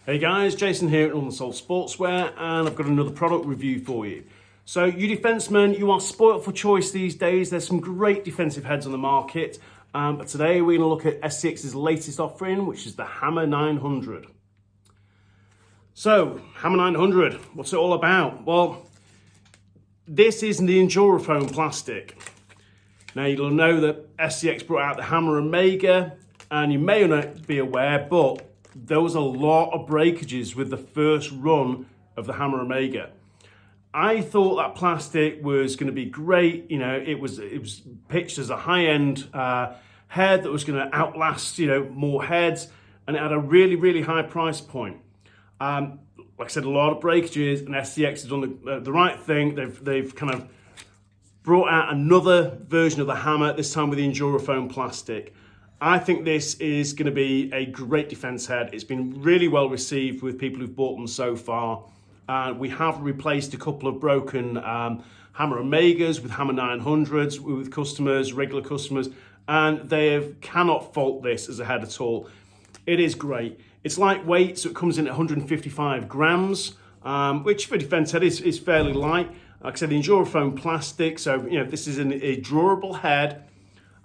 Hey guys, Jason here at Untitled Sportswear, and I've got another product review for you. So you defensemen, you are spoilt for choice these days. There's some great defensive heads on the market, but today we're going to look at STX's latest offering, which is the Hammer 900. So, Hammer 900, what's it all about? Well, this is the ENDURAFORM plastic. Now you'll know that STX brought out the Hammer Omega, and you may not be aware, but there was a lot of breakages with the first run of the Hammer Omega. I thought that plastic was going to be great. You know, it was pitched as a high-end head that was going to outlast, more heads, and it had a really, really high price point. Like I said, a lot of breakages, and STX has done the right thing. They've kind of brought out another version of the Hammer, this time with the ENDURAFORM plastic. I think this is going to be a great defense head. It's been really well received with people who've bought them so far. We have replaced a couple of broken Hammer Omegas with Hammer 900s with customers, regular customers, and they cannot fault this as a head at all. It is great. It's lightweight, so it comes in at 155 grams, which for a defense head is fairly light. Like I said, the ENDURAFORM plastic, so this is a drawable head.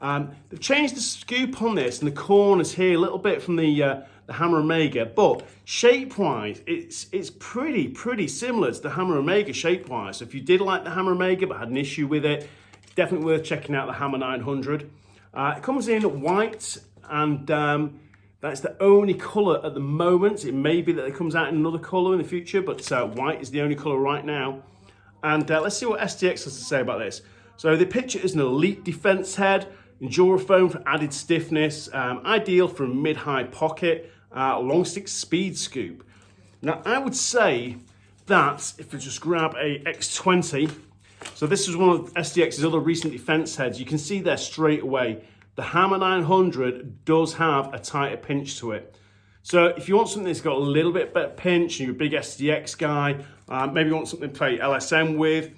They've changed the scoop on this, and the corners here a little bit from the Hammer Omega, but shape-wise, it's pretty similar to the Hammer Omega shape-wise. So if you did like the Hammer Omega but had an issue with it, it's definitely worth checking out the Hammer 900. It comes in white, and that's the only colour at the moment. It may be that it comes out in another colour in the future, but white is the only colour right now. And let's see what STX has to say about this. So they pitch it as an elite defense head, ENDURAFORM for added stiffness, ideal for a mid-high pocket, long stick speed scoop. Now I would say that if we just grab a X20, so this is one of STX's other recent defense heads, you can see there straight away, the Hammer 900 does have a tighter pinch to it. So if you want something that's got a little bit better pinch, and you're a big STX guy, maybe you want something to play LSM with,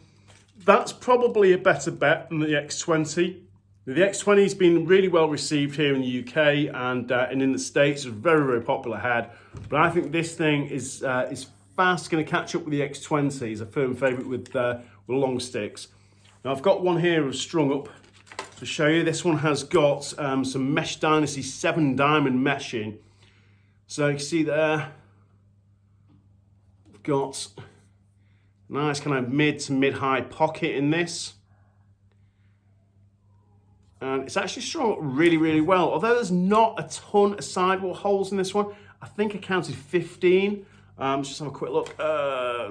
that's probably a better bet than the X20. The X20 has been really well received here in the UK and in the States. It's a very, very popular head. But I think this thing is fast going to catch up with the X20. It's a firm favourite with long sticks. Now I've got one here strung up to show you. This one has got some Mesh Dynasty 7 diamond meshing. So you can see there, we've got nice kind of mid to mid-high pocket in this. And it's actually strung up really, really well. Although there's not a ton of sidewall holes in this one, I think I counted 15. Just have a quick look.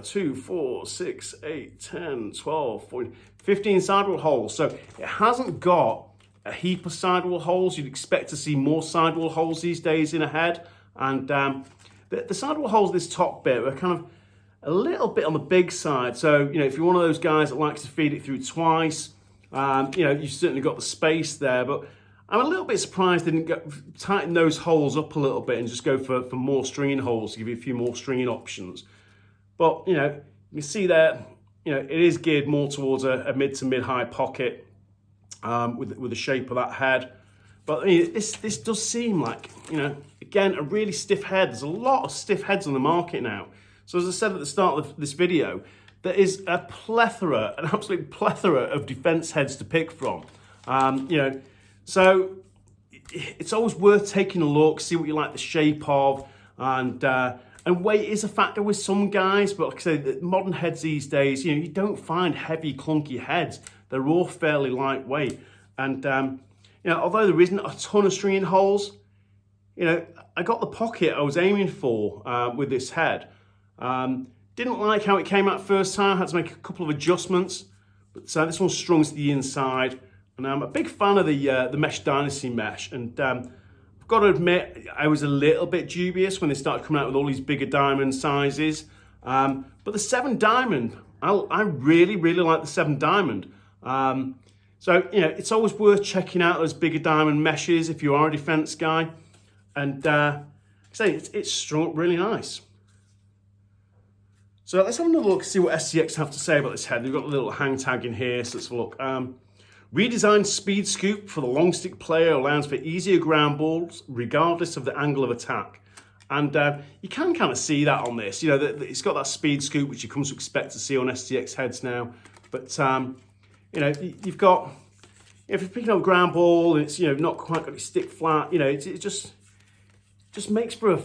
2, 4, 6, 8, 10, 12, 14, 15 sidewall holes. So it hasn't got a heap of sidewall holes. You'd expect to see more sidewall holes these days in a head. And the sidewall holes, this top bit, are kind of a little bit on the big side. So, if you're one of those guys that likes to feed it through twice, you've certainly got the space there, but I'm a little bit surprised they didn't tighten those holes up a little bit and just go for more stringing holes to give you a few more stringing options. But, you can see there, it is geared more towards a mid to mid-high pocket with the shape of that head. But this does seem like, again, a really stiff head. There's a lot of stiff heads on the market now. So as I said at the start of this video, there is an absolute plethora of defense heads to pick from. So it's always worth taking a look, see what you like the shape of, and weight is a factor with some guys, but like I say, the modern heads these days, you don't find heavy, clunky heads. They're all fairly lightweight. And, although there isn't a ton of stringing holes, I got the pocket I was aiming for with this head. Didn't like how it came out first time, had to make a couple of adjustments, but this one's strung to the inside, and I'm a big fan of the Mesh Dynasty mesh, and I've got to admit, I was a little bit dubious when they started coming out with all these bigger diamond sizes, but the 7 diamond, I really, really like the 7 diamond. So, it's always worth checking out those bigger diamond meshes if you are a defense guy, and it's strung up really nice. So let's have another look, see what STX have to say about this head. They've got a little hang tag in here, so let's have a look. Redesigned speed scoop for the long stick player allows for easier ground balls regardless of the angle of attack. And you can kind of see that on this. You know, it's got that speed scoop, which you come to expect to see on STX heads now. But, you know, you've got, if you're picking up a ground ball and it's, you know, not quite got its stick flat, you know, it just makes for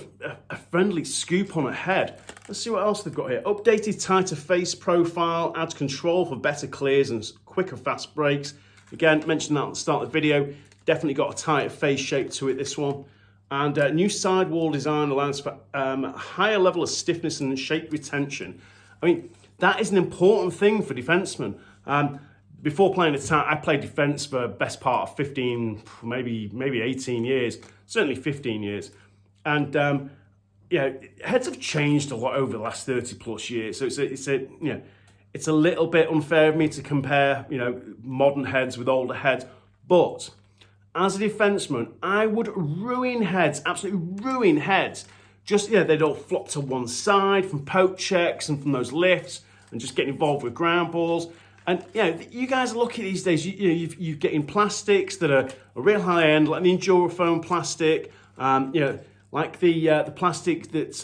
a friendly scoop on a head. Let's see what else they've got here. Updated tighter face profile, adds control for better clears and quicker fast breaks. Again, mentioned that at the start of the video. Definitely got a tighter face shape to it, this one. And new sidewall design allows for a higher level of stiffness and shape retention. I mean, that is an important thing for defensemen. Before playing attack, I played defense for the best part of 15, maybe 18 years, certainly 15 years. And yeah, heads have changed a lot over the last 30 plus years. So it's a little bit unfair of me to compare, you know, modern heads with older heads. But as a defenseman, I would ruin heads, absolutely ruin heads. Just, yeah, they'd all flop to one side from poke checks and from those lifts and just getting involved with ground balls. And, you know, you guys are lucky these days. You're getting plastics that are a real high end, like the ENDURAFORM plastic, you know, like the plastic that's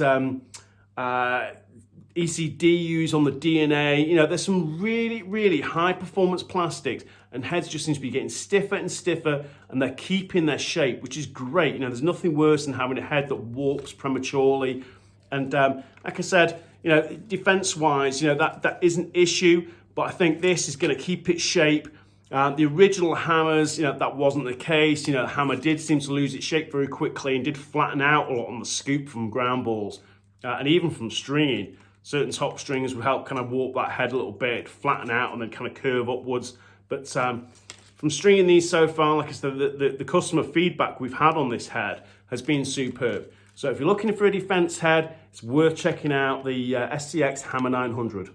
ECD use on the DNA. You know, there's some really, really high performance plastics, and heads just seem to be getting stiffer and stiffer, and they're keeping their shape, which is great. You know, there's nothing worse than having a head that warps prematurely. And like I said, you know, defense-wise, you know, that is an issue, but I think this is going to keep its shape. The original hammers, you know, that wasn't the case. You know, the hammer did seem to lose its shape very quickly and did flatten out a lot on the scoop from ground balls, and even from stringing. Certain top strings would help kind of warp that head a little bit, flatten out and then kind of curve upwards. But from stringing these so far, like I said, the customer feedback we've had on this head has been superb. So if you're looking for a defense head, it's worth checking out the STX Hammer 900.